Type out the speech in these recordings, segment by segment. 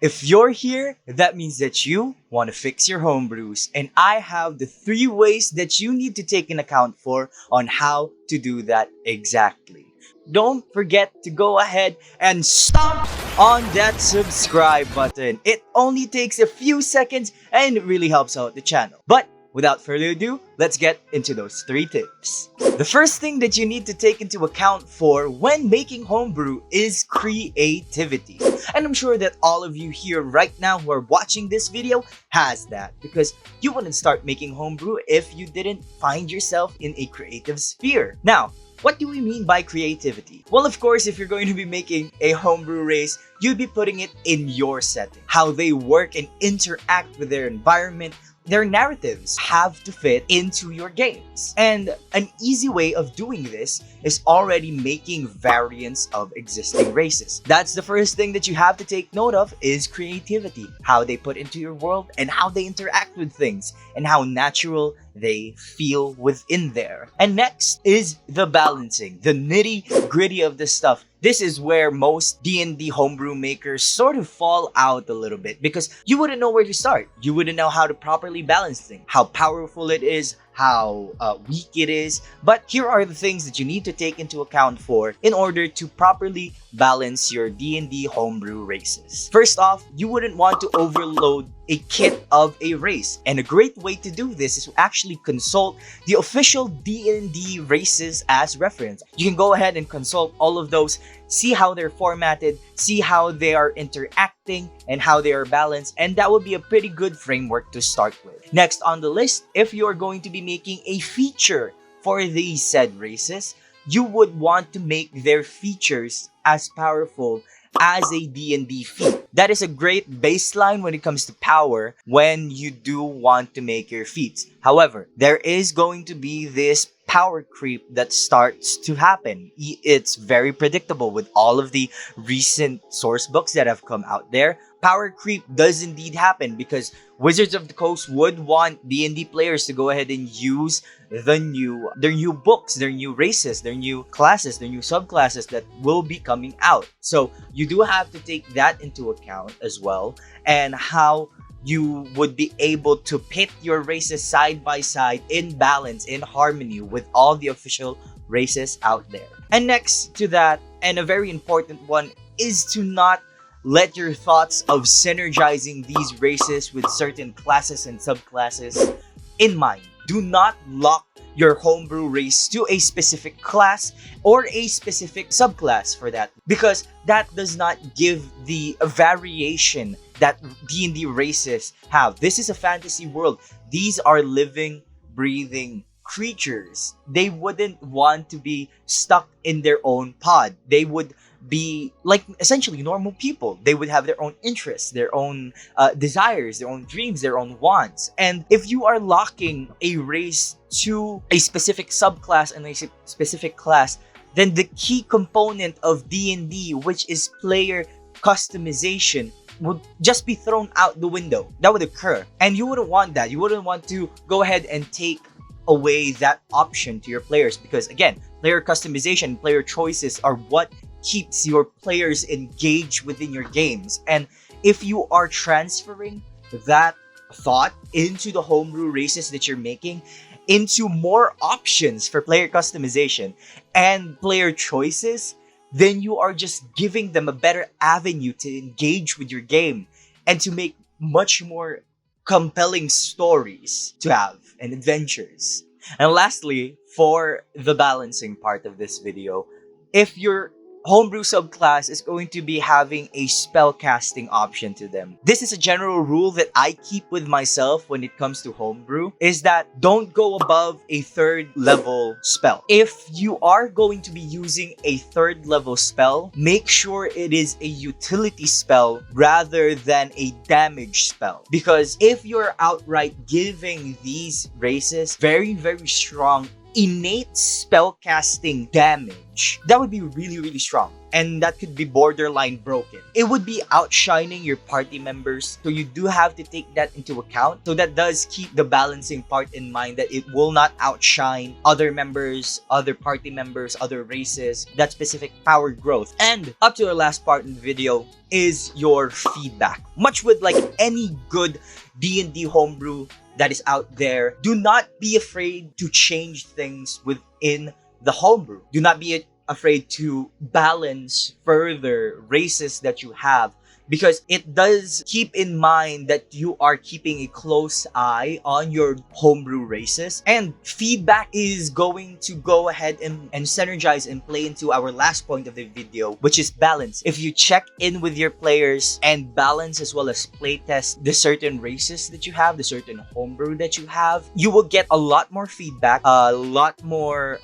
If you're here, that means that you want to fix your homebrews, and I have the 3 ways that you need to take in account for on how to do that exactly. Don't forget to go ahead and stomp on that subscribe button. It only takes a few seconds and it really helps out the channel. But without further ado, let's get into those 3 tips. The first thing that you need to take into account for when making homebrew is creativity. And I'm sure that all of you here right now who are watching this video has that, because you wouldn't start making homebrew if you didn't find yourself in a creative sphere. Now, what do we mean by creativity? Well, of course, if you're going to be making a homebrew race, you'd be putting it in your setting. How they work and interact with their environment, their narratives have to fit into your games. And an easy way of doing this is already making variants of existing races. That's the first thing that you have to take note of, is creativity. How they put into your world and how they interact with things and how natural they feel within there. And next is the balancing, the nitty gritty of this stuff. This is where most D&D homebrew makers sort of fall out a little bit, because you wouldn't know where to start. You wouldn't know how to properly balance things, how powerful it is, how weak it is. But here are the things that you need to take into account for in order to properly balance your D&D homebrew races. First off, you wouldn't want to overload a kit of a race. And a great way to do this is to actually consult the official D&D races as reference. You can go ahead and consult all of those, see how they're formatted, see how they are interacting, and how they are balanced, and that would be a pretty good framework to start with. Next on the list, if you're going to be making a feature for these said races, you would want to make their features as powerful as a D&D feat. That is a great baseline when it comes to power when you do want to make your feats. However, there is going to be this power creep that starts to happen. It's very predictable with all of the recent source books that have come out there. Power creep does indeed happen because Wizards of the Coast would want D&D players to go ahead and use their new books, their new races, their new classes, their new subclasses that will be coming out. So you do have to take that into account as well, and how you would be able to pit your races side by side in balance, in harmony with all the official races out there. And next to that, and a very important one, is to not let your thoughts of synergizing these races with certain classes and subclasses in mind. Do not lock your homebrew race to a specific class or a specific subclass for that, because that does not give the variation that D&D races have. This is a fantasy world. These are living, breathing creatures. They wouldn't want to be stuck in their own pod. They would be like essentially normal people. They would have their own interests, their own desires, their own dreams, their own wants. And if you are locking a race to a specific subclass and a specific class, then the key component of D&D, which is player customization, would just be thrown out the window. That would occur. And you wouldn't want that. You wouldn't want to go ahead and take away that option to your players, because again, player customization, player choices are what keeps your players engaged within your games. And if you are transferring that thought into the homebrew races that you're making, into more options for player customization and player choices, then you are just giving them a better avenue to engage with your game and to make much more compelling stories to have and adventures. And lastly, for the balancing part of this video, if your homebrew subclass is going to be having a spell casting option to them, this is a general rule that I keep with myself when it comes to homebrew, is that don't go above a 3rd level spell. If you are going to be using a 3rd level spell, make sure it is a utility spell rather than a damage spell, because if you're outright giving these races very, very strong innate spellcasting damage, huge. That would be really, really strong. And that could be borderline broken. It would be outshining your party members. So you do have to take that into account. So that does keep the balancing part in mind, that it will not outshine other members, other party members, other races, that specific power growth. And up to our last part in the video is your feedback. Much with like any good D&D homebrew that is out there, do not be afraid to change things within the homebrew. Do not be afraid to balance further races that you have, because it does keep in mind that you are keeping a close eye on your homebrew races. And feedback is going to go ahead and synergize and play into our last point of the video, which is balance. If you check in with your players and balance as well as playtest the certain races that you have, the certain homebrew that you have, you will get a lot more feedback, a lot more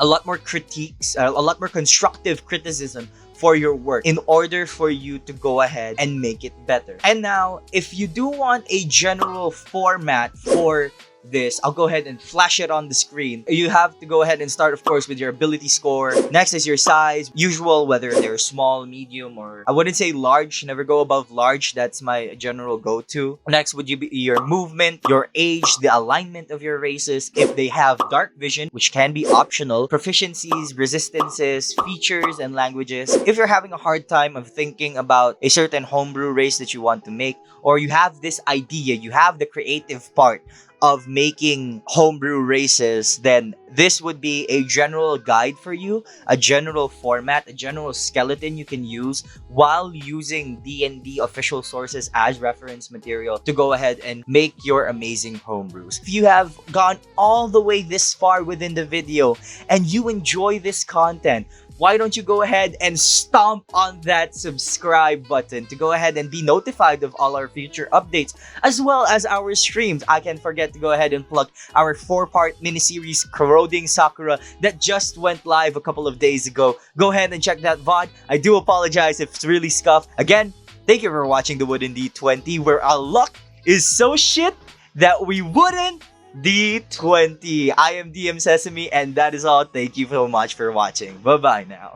critiques, a lot more constructive criticism for your work in order for you to go ahead and make it better. And now, if you do want a general format for this, I'll go ahead and flash it on the screen. You have to go ahead and start, of course, with your ability score. Next is your size, usual, whether they're small, medium, or I wouldn't say large. Never go above large. That's my general go-to. Next would be your movement, your age, the alignment of your races, if they have dark vision, which can be optional, proficiencies, resistances, features, and languages. If you're having a hard time of thinking about a certain homebrew race that you want to make, or you have this idea, you have the creative part of making homebrew races, then this would be a general guide for you, a general format, a general skeleton you can use while using D&D official sources as reference material to go ahead and make your amazing homebrews. If you have gone all the way this far within the video and you enjoy this content, why don't you go ahead and stomp on that subscribe button to go ahead and be notified of all our future updates, as well as our streams. I can't forget to go ahead and plug our 4-part miniseries Corroding Sakura that just went live a couple of days ago. Go ahead and check that VOD. I do apologize if it's really scuffed. Again, thank you for watching the Wooden D20, where our luck is so shit that we wouldn't D20. I am DM Sesame, and that is all. Thank you so much for watching. Bye-bye now.